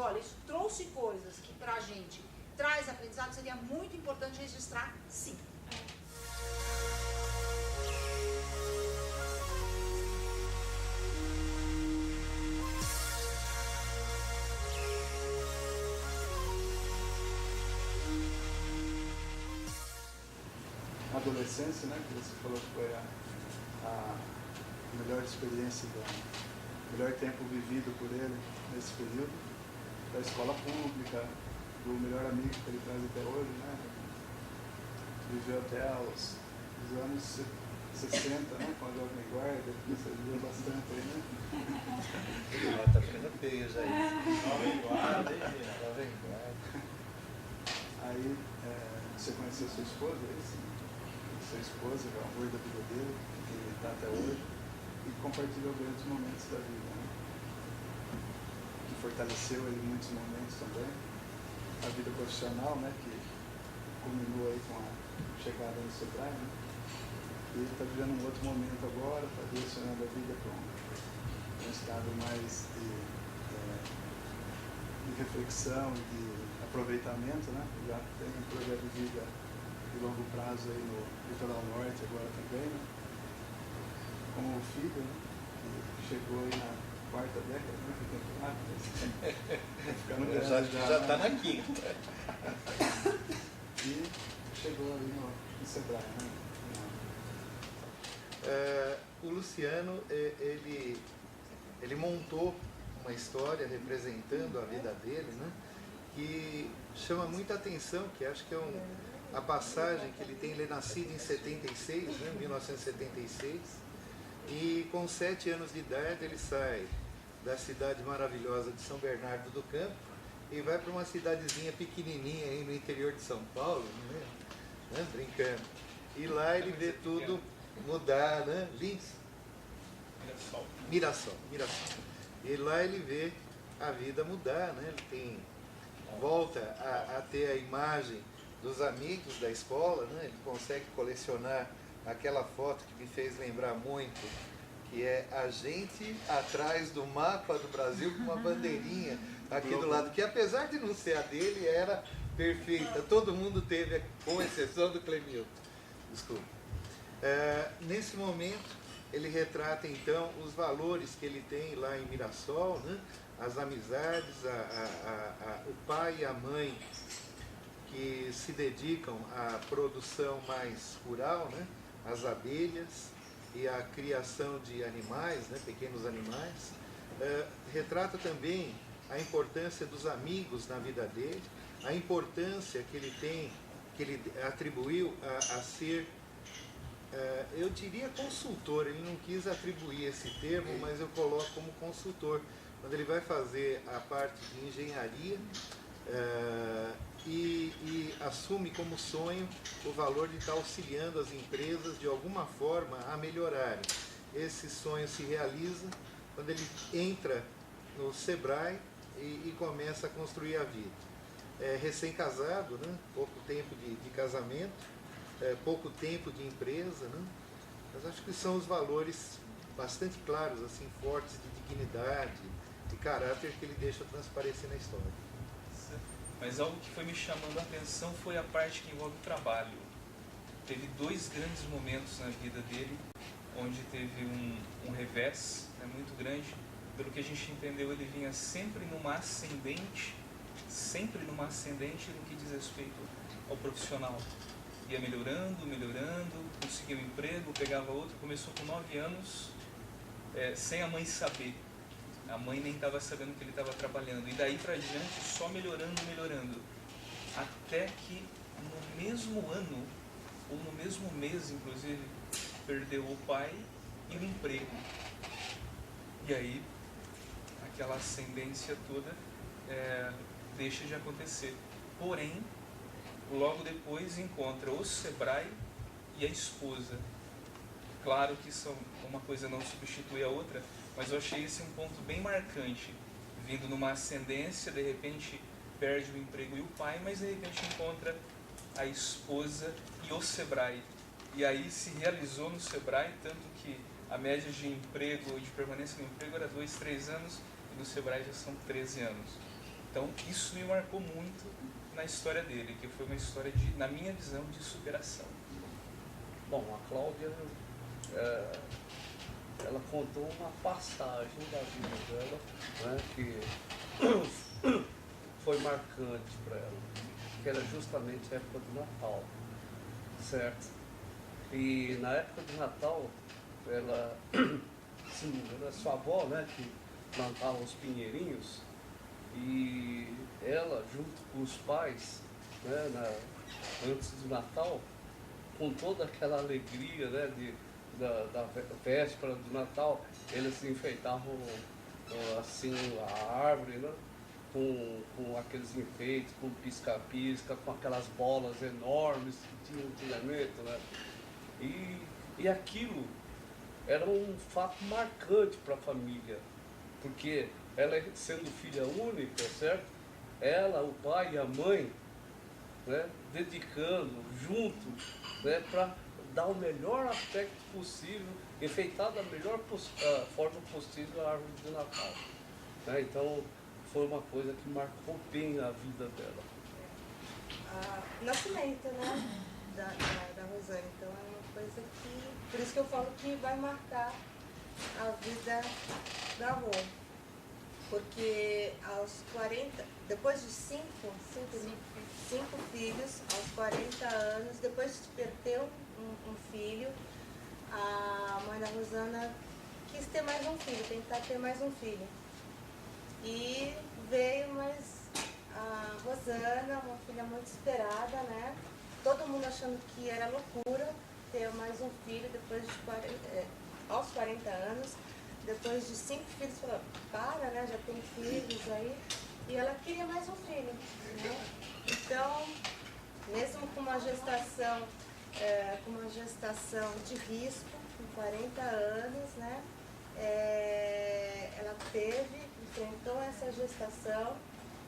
olha, isso trouxe coisas que pra gente traz aprendizado, seria muito importante registrar, sim. A adolescência, né, que você falou que foi a melhor experiência, o melhor tempo vivido por ele nesse período, da escola pública, do melhor amigo que ele traz até hoje, né? Viveu até os anos 60, né? Com a Jovem Guarda, que você viveu bastante aí, né? Tá ficando feio já isso. Jovem Guarda, Jovem Guarda. Aí você conheceu sua esposa, é isso? Sua esposa, que é o amor da vida dele, que está até hoje, e compartilhou grandes momentos da vida, né? Que fortaleceu ele em muitos momentos também. A vida profissional, né? Que culminou aí com a chegada no Sebrae, né? E ele está vivendo um outro momento agora, está direcionando a vida para um estado mais de reflexão e de aproveitamento, né? Já tem um projeto de vida de longo prazo aí no Litoral Norte agora também, né? Com o filho, né? Que chegou aí na quarta década, né? Que tempo rápido, já está na quinta. E chegou ali no Sebrae, né? O Luciano, ele montou uma história representando a vida dele, né? Que chama muita atenção, que acho que é a passagem que ele tem. Ele é nascido em 76, né, 1976, e com 7 anos de idade ele sai da cidade maravilhosa de São Bernardo do Campo e vai para uma cidadezinha pequenininha aí no interior de São Paulo, né, brincando. E lá ele vê tudo mudar, né? Lins? Mirassol. E lá ele vê a vida mudar, né? Ele volta a ter a imagem dos amigos da escola, né? Ele consegue colecionar aquela foto que me fez lembrar muito, que é a gente atrás do mapa do Brasil com uma bandeirinha aqui do lado, que apesar de não ser a dele, era perfeita. Todo mundo teve, com exceção do Clemilton. Desculpa. Nesse momento, ele retrata então os valores que ele tem lá em Mirassol, né? As amizades, o pai e a mãe que se dedicam à produção mais rural, né? As abelhas e a criação de animais, né? Pequenos animais. Retrata também a importância dos amigos na vida dele, a importância que ele tem, que ele atribuiu a ser, eu diria consultor. Ele não quis atribuir esse termo, mas eu coloco como consultor, quando ele vai fazer a parte de engenharia e assume como sonho o valor de estar auxiliando as empresas de alguma forma a melhorarem. Esse sonho se realiza quando ele entra no Sebrae e começa a construir a vida. Recém-casado, né? Pouco tempo de casamento, pouco tempo de empresa, né? Mas acho que são os valores bastante claros, assim, fortes de dignidade, de caráter que ele deixa transparecer na história. Mas algo que foi me chamando a atenção foi a parte que envolve o trabalho. Teve 2 grandes momentos na vida dele, onde teve um revés, né, muito grande. Pelo que a gente entendeu, ele vinha sempre numa ascendente no que diz respeito ao profissional. Ia melhorando, conseguia um emprego, pegava outro, começou com 9 anos, sem a mãe saber. A mãe nem estava sabendo que ele estava trabalhando. E daí para diante, só melhorando. Até que no mesmo ano, ou no mesmo mês, inclusive, perdeu o pai e o emprego. E aí, aquela ascendência toda deixa de acontecer. Porém, logo depois encontra o Sebrae e a esposa. Claro que uma coisa não substitui a outra, mas eu achei esse um ponto bem marcante. Vindo numa ascendência, de repente perde o emprego e o pai, mas de repente encontra a esposa e o Sebrae. E aí se realizou no Sebrae, tanto que a média de emprego e de permanência no emprego era 2, 3 anos, e no Sebrae já são 13 anos. Então isso me marcou muito na história dele, que foi uma história de, na minha visão, de superação. Bom, a Cláudia, ela contou uma passagem da vida dela, né, que foi marcante para ela, que era justamente a época do Natal, certo? E na época do Natal, ela, se não me engano, a sua avó, né, que plantava os pinheirinhos, e ela, junto com os pais, né, antes do Natal, com toda aquela alegria, né, da véspera do Natal, eles enfeitavam assim a árvore, né, com aqueles enfeites, com pisca-pisca, com aquelas bolas enormes que tinham antigamente, né? E aquilo era um fato marcante para a família, porque ela sendo filha única, certo? Ela, o pai e a mãe, né, dedicando junto, né, para dar o melhor aspecto possível, enfeitar da melhor forma possível a árvore de Natal. Né? Então, foi uma coisa que marcou bem a vida dela. O nascimento, né, da Rosane. Então, é uma coisa que... Por isso que eu falo que vai marcar a vida da avó. Porque aos 40... Depois de cinco filhos, aos 40 anos, depois de ter um filho, a mãe da Rosana quis ter mais um filho, tentar ter mais um filho. E veio mais a Rosana, uma filha muito esperada, né? Todo mundo achando que era loucura ter mais um filho depois de aos 40 anos. Depois de 5 filhos, falou, para, né? Já tem filhos aí. E ela queria mais um filho, né? Então, mesmo com uma gestação de risco, com 40 anos, né? Ela enfrentou essa gestação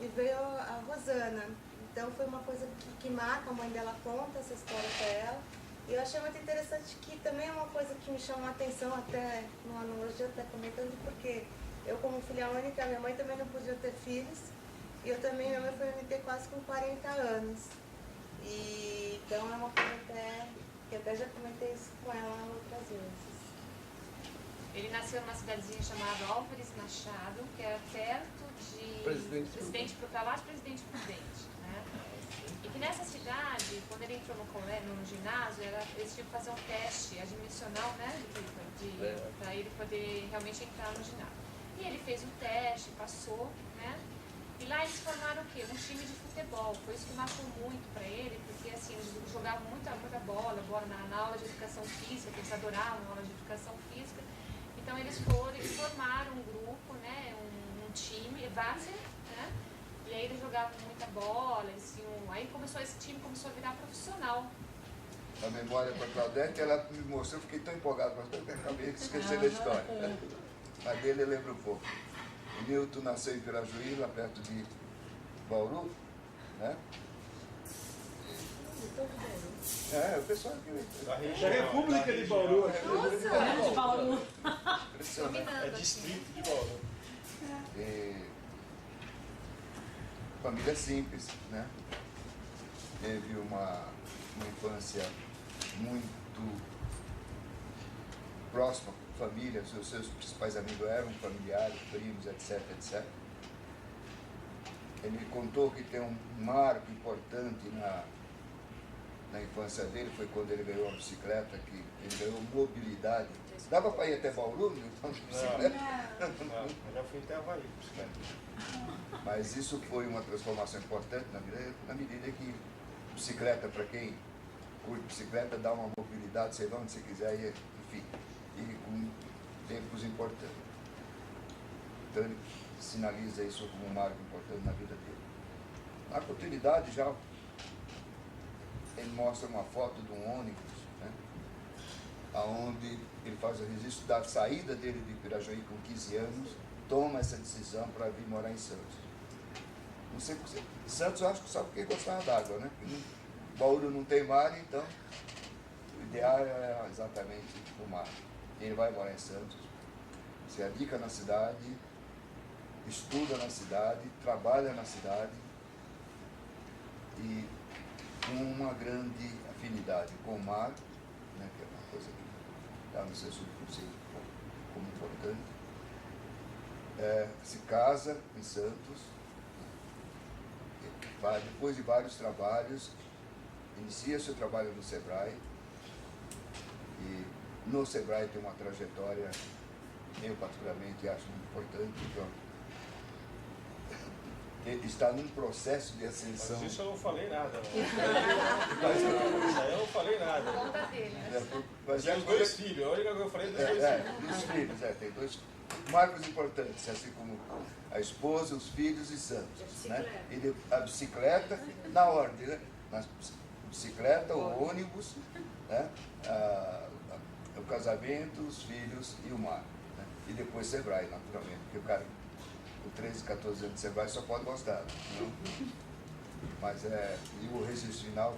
e veio a Rosana. Então foi uma coisa que marca, a mãe dela conta essa história para ela. E eu achei muito interessante que também é uma coisa que me chamou a atenção até no ano hoje, eu até comentando, porque eu como filha única, minha mãe também não podia ter filhos. E eu também, minha mãe foi me quase com 40 anos. E então é uma coisa que até já comentei isso com ela outras vezes. Ele nasceu numa cidadezinha chamada Álvares Machado, que era perto de Presidente Prudente, né? E que nessa cidade, quando ele entrou no ginásio, eles tinham que fazer um teste admissional, né, para ele poder realmente entrar no ginásio. E ele fez o teste, passou, né? E lá eles formaram o quê? Um time de futebol. Foi isso que marcou muito para ele, porque assim, eles jogavam muita bola na aula de educação física, que eles adoravam a aula de educação física. Então eles formaram um grupo, né, um time, base, né, e aí eles jogavam muita bola, aí esse time começou a virar profissional. A memória para a Claudete, ela me mostrou, fiquei tão empolgado, mas eu acabei de esquecer da história. Mas dele eu lembro um pouco. O Nilton nasceu em Pirajuí, lá perto de Bauru, né? O pessoal aqui. Da República de Bauru. De Bauru. É distrito de Bauru. Família simples, né? Teve uma infância muito próxima com a família, os seus principais amigos eram familiares, primos, etc, etc. Ele me contou que tem um marco importante na infância dele, foi quando ele ganhou uma bicicleta, que ele ganhou mobilidade. Dava para ir até Bauru, então, de bicicleta? Não, eu já fui até Havaí de bicicleta. Mas isso foi uma transformação importante na vida, na medida que bicicleta, para quem curte bicicleta, dá uma mobilidade, você vai onde você quiser, enfim, e com tempos importantes. Então ele sinaliza isso como um marco importante na vida dele. Na continuidade já, ele mostra uma foto de um ônibus, né, onde ele faz o registro da saída dele de Pirajuí com 15 anos, toma essa decisão para vir morar em Santos. Não sei por quê. Santos eu acho que só porque gostava d'água, né? Porque Bauru não tem mar, então o ideal é exatamente o mar. Ele vai morar em Santos, se radica na cidade estuda na cidade, trabalha na cidade e com uma grande afinidade com o mar, né, que é uma coisa que está no seu subconsciente como importante. Se casa em Santos, depois de vários trabalhos, inicia seu trabalho no Sebrae, e no Sebrae tem uma trajetória, eu particularmente acho muito importante, então, está num processo de ascensão. Mas isso eu não falei nada. Isso aí eu não falei nada. Conta dele. Mas Tem os dois filhos, a única coisa que eu falei dos dois filhos. Dos filhos, tem dois marcos importantes, assim como a esposa, os filhos e Santos. Né? E a bicicleta, na ordem, né? A bicicleta, o ônibus, né? O casamento, os filhos e o mar. Né? E depois Sebrae, naturalmente, porque o cara com 13, 14 anos de Sebrae só pode gostar. Não? Mas e o registro final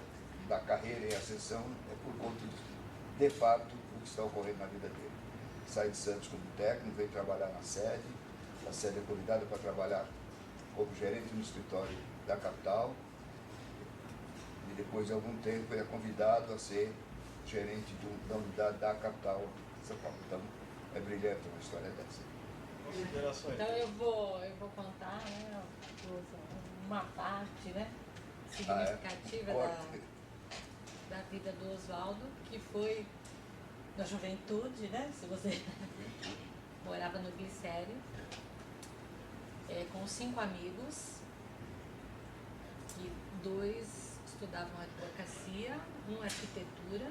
da carreira em ascensão é por conta de fato, o que está ocorrendo na vida dele. Sai de Santos como técnico, veio trabalhar na sede, a sede é convidada para trabalhar como gerente no escritório da capital, e depois de algum tempo é convidado a ser gerente da unidade da capital de São Paulo. Então é brilhante uma história dessa. Considerações. Então eu vou contar, né, uma parte, né, significativa da vida do Oswaldo, que foi na juventude, né, se você morava no Glicério, com 5 amigos, que 2 estudavam advocacia, um arquitetura,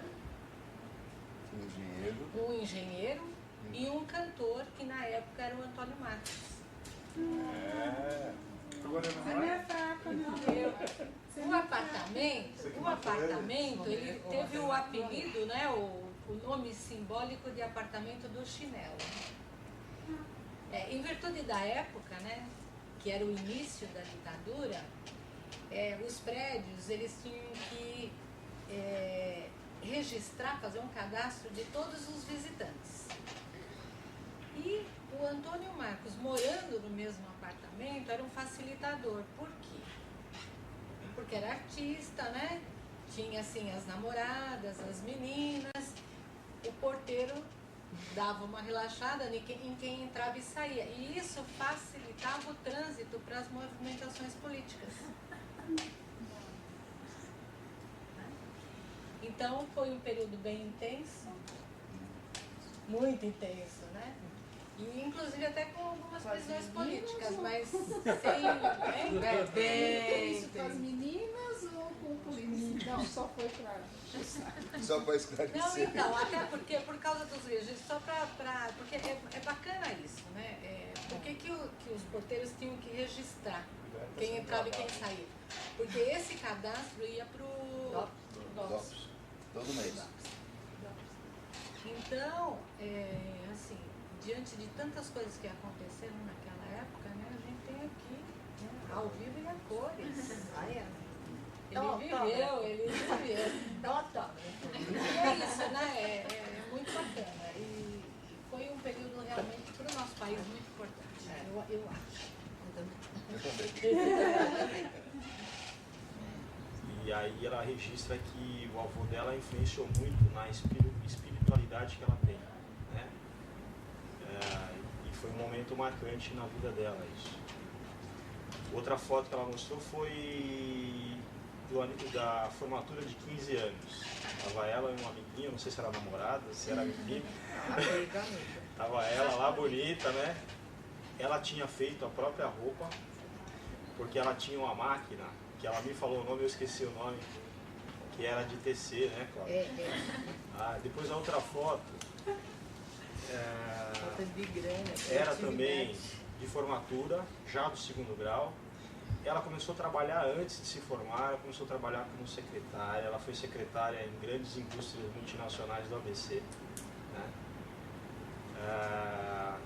um engenheiro e um cantor, que na época era o Antônio Marcos. O apartamento, ele teve o apelido, né, o nome simbólico de apartamento do chinelo. Em virtude da época, né, que era o início da ditadura, os prédios eles tinham que registrar, fazer um cadastro de todos os visitantes. E o Antônio Marcos, morando no mesmo apartamento, era um facilitador. Por quê? Porque era artista, né? Tinha, assim, as namoradas, as meninas. O porteiro dava uma relaxada em quem entrava e saía. E isso facilitava o trânsito para as movimentações políticas. Então, foi um período bem intenso. Muito intenso, né? E inclusive até com algumas prisões políticas, mas sem... Bem com as meninas ou com polícia? Não, só foi para... Só para esclarecer. Não, então, até porque, por causa dos registros, só para... Porque é bacana isso, né? Por que os porteiros tinham que registrar quem entrava e quem saía? Porque esse cadastro ia para o DOPS. Todo mês. Então, assim, diante de tantas coisas que aconteceram naquela época, né, a gente tem aqui, né, ao vivo e a cores. Ele viveu. E é isso, né? É muito bacana. E foi um período realmente para o nosso país muito importante. Eu acho. Eu também. E aí ela registra que o avô dela influenciou muito na espiritualidade que ela tem, né? E foi um momento marcante na vida dela, isso. Outra foto que ela mostrou foi da formatura de 15 anos. Tava ela e uma amiguinha, não sei se era namorada, se era amiguinha. Tava ela lá bonita, né? Ela tinha feito a própria roupa, porque ela tinha uma máquina, que ela me falou o nome, eu esqueci o nome, que era de tecer, né, Cláudia? Depois a outra foto era também de formatura, já do 2º grau. Ela começou a trabalhar antes de se formar, ela começou a trabalhar como secretária, ela foi secretária em grandes indústrias multinacionais do ABC, né?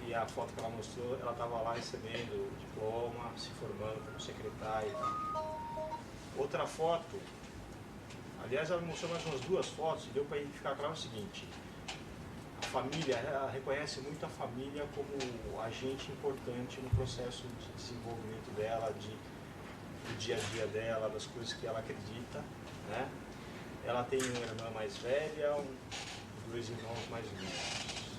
E a foto que ela mostrou, ela estava lá recebendo o diploma, se formando como secretária. Outra foto, aliás ela mostrou mais umas 2 fotos e deu para identificar claro o seguinte: a família, ela reconhece muito a família como agente importante no processo de desenvolvimento dela, do dia a dia dela, das coisas que ela acredita, né? Ela tem uma irmã mais velha, 2 irmãos mais novos.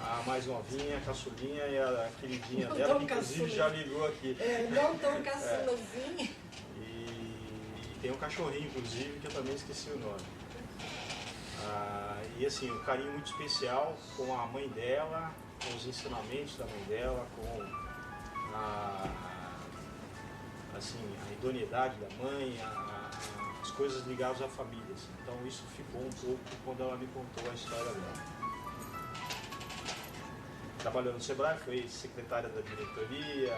A mais novinha, a caçulinha e a queridinha Não dela, tão que inclusive caçulinha. já ligou aqui. Não tão caçulazinha. E tem um cachorrinho, inclusive, que eu também esqueci o nome. E assim, um carinho muito especial com a mãe dela, com os ensinamentos da mãe dela, com a idoneidade da mãe, as coisas ligadas à família. Assim. Então isso ficou um pouco quando ela me contou a história dela. Trabalhou no Sebrae, foi secretária da diretoria,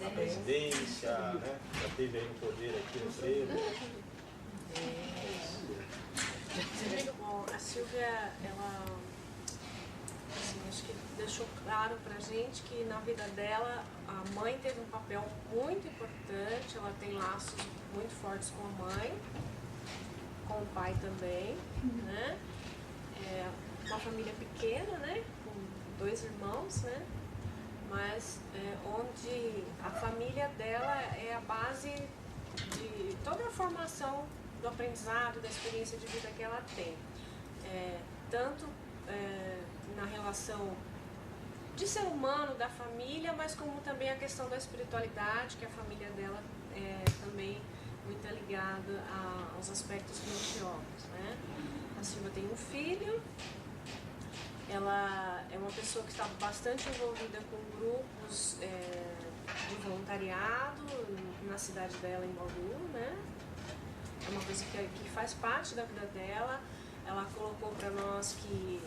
a presidência, né? Já teve aí no poder aqui no Freire. Bom, a Silvia, ela assim, acho que deixou claro pra gente que na vida dela a mãe teve um papel muito importante, ela tem laços muito fortes com a mãe, com o pai também, né? Uma família pequena, né? Com 2 irmãos, né? Mas onde a família dela é a base de toda a formação do aprendizado, da experiência de vida que ela tem. Tanto na relação de ser humano, da família, mas como também a questão da espiritualidade, que a família dela é também muito ligada aos aspectos religiosos, né? A Silvia tem um filho, ela é uma pessoa que está bastante envolvida com grupos de voluntariado na cidade dela, em Bauru, né? É uma coisa que faz parte da vida dela. Ela colocou para nós que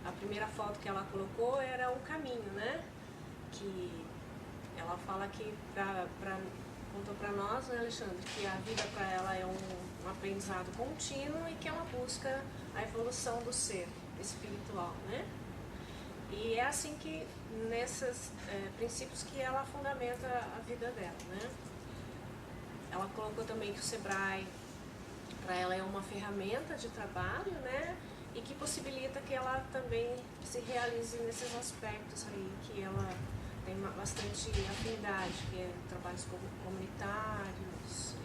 a primeira foto que ela colocou era o caminho, né? Que ela fala que contou para nós, né, Alexandre, que a vida para ela é um aprendizado contínuo e que ela busca a evolução do ser espiritual, né? E é assim que, nesses princípios que ela fundamenta a vida dela, né? Ela colocou também que o Sebrae, para ela, é uma ferramenta de trabalho, né? E que possibilita que ela também se realize nesses aspectos aí, que ela tem bastante afinidade, que é trabalhos comunitários,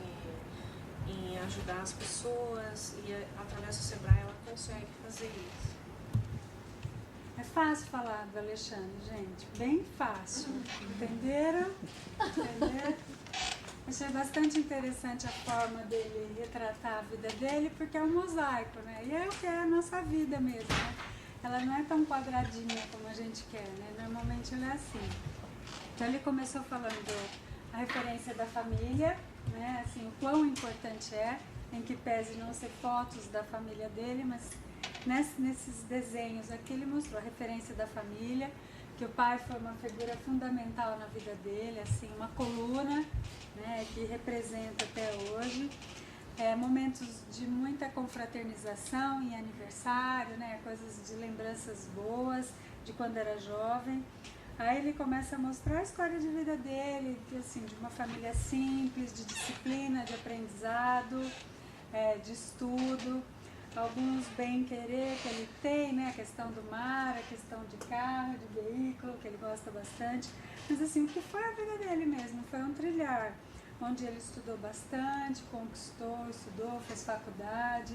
em ajudar as pessoas, e através do Sebrae ela consegue fazer isso. É fácil falar do Alexandre, gente, bem fácil, entenderam? Entenderam? Achei bastante interessante a forma dele retratar a vida dele, porque é um mosaico, né? E é o que é a nossa vida mesmo, né? Ela não é tão quadradinha como a gente quer, né? Normalmente ela é assim. Então ele começou falando a referência da família, né? Assim, o quão importante é, em que pese não ser fotos da família dele, mas nesses desenhos aqui ele mostrou a referência da família, que o pai foi uma figura fundamental na vida dele, assim, uma coluna, né, que representa até hoje. Momentos de muita confraternização em aniversário, né, coisas de lembranças boas de quando era jovem. Aí ele começa a mostrar a história de vida dele, assim, de uma família simples, de disciplina, de aprendizado, de estudo. Alguns bem-querer que ele tem, né? A questão do mar, a questão de carro, de veículo, que ele gosta bastante. Mas assim, o que foi a vida dele mesmo? Foi um trilhar, onde ele estudou bastante, conquistou, estudou, fez faculdade.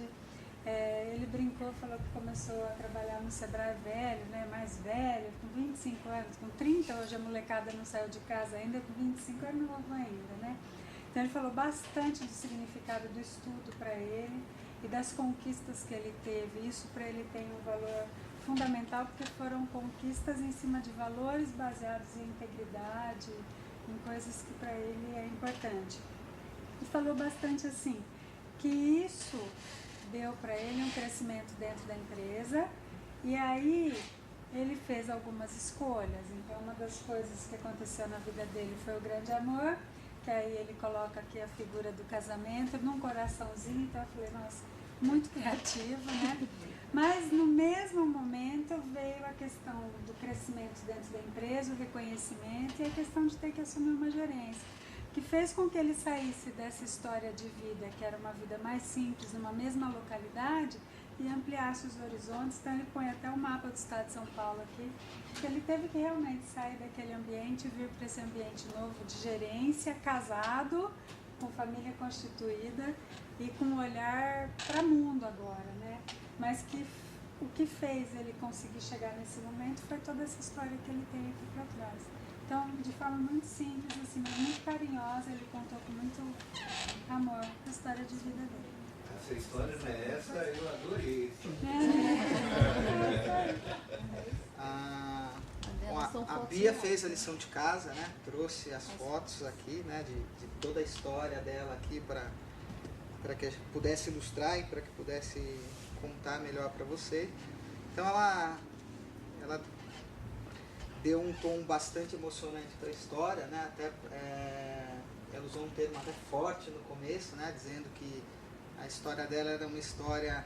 Ele brincou, falou que começou a trabalhar no Sebrae velho, né? Mais velho, com 25 anos, com 30 hoje a molecada não saiu de casa ainda, com 25 era novo ainda, né? Então ele falou bastante do significado do estudo para ele e das conquistas que ele teve. Isso para ele tem um valor fundamental, porque foram conquistas em cima de valores baseados em integridade, em coisas que para ele é importante. E falou bastante assim, que isso deu para ele um crescimento dentro da empresa, e aí ele fez algumas escolhas. Então uma das coisas que aconteceu na vida dele foi o grande amor, que aí ele coloca aqui a figura do casamento num coraçãozinho. Então eu falei, nossa, muito criativo, né? Mas no mesmo momento veio a questão do crescimento dentro da empresa, o reconhecimento e a questão de ter que assumir uma gerência, que fez com que ele saísse dessa história de vida, que era uma vida mais simples, numa mesma localidade, e ampliasse os horizontes. Então ele põe até o mapa do estado de São Paulo aqui, porque ele teve que realmente sair daquele ambiente e vir para esse ambiente novo de gerência, casado, com família constituída e com um olhar para o mundo agora, né? Mas que o que fez ele conseguir chegar nesse momento foi toda essa história que ele tem aqui para trás. Então, de forma muito simples, assim, mas muito carinhosa, ele contou com muito amor a história de vida dele. Essa história não é essa, eu adorei. A Bia fez a lição de casa, né? Trouxe as fotos aqui, né? De toda a história dela aqui para que a gente pudesse ilustrar e para que pudesse contar melhor para você. Então ela deu um tom bastante emocionante para a história, né? Até ela usou um termo até forte no começo, né? Dizendo que a história dela era uma história,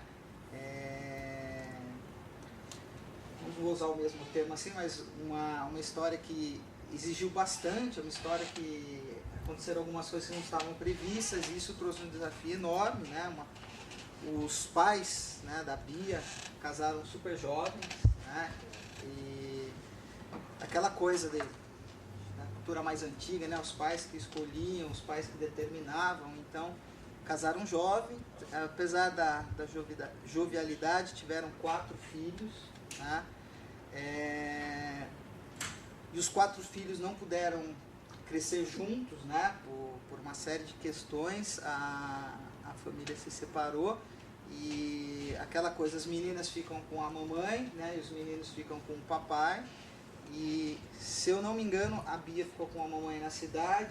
não vou usar o mesmo termo assim, mas uma história que exigiu bastante, uma história que aconteceram algumas coisas que não estavam previstas, e isso trouxe um desafio enorme, né? Os pais, né, da Bia casaram super jovens, né? E aquela coisa da cultura mais antiga, né? Os pais que escolhiam, os pais que determinavam, então casaram jovem, apesar da jovialidade, tiveram 4 filhos, né? E os 4 filhos não puderam crescer juntos, né? Por uma série de questões, a família se separou e aquela coisa, as meninas ficam com a mamãe, né? E os meninos ficam com o papai. E, se eu não me engano, a Bia ficou com a mamãe na cidade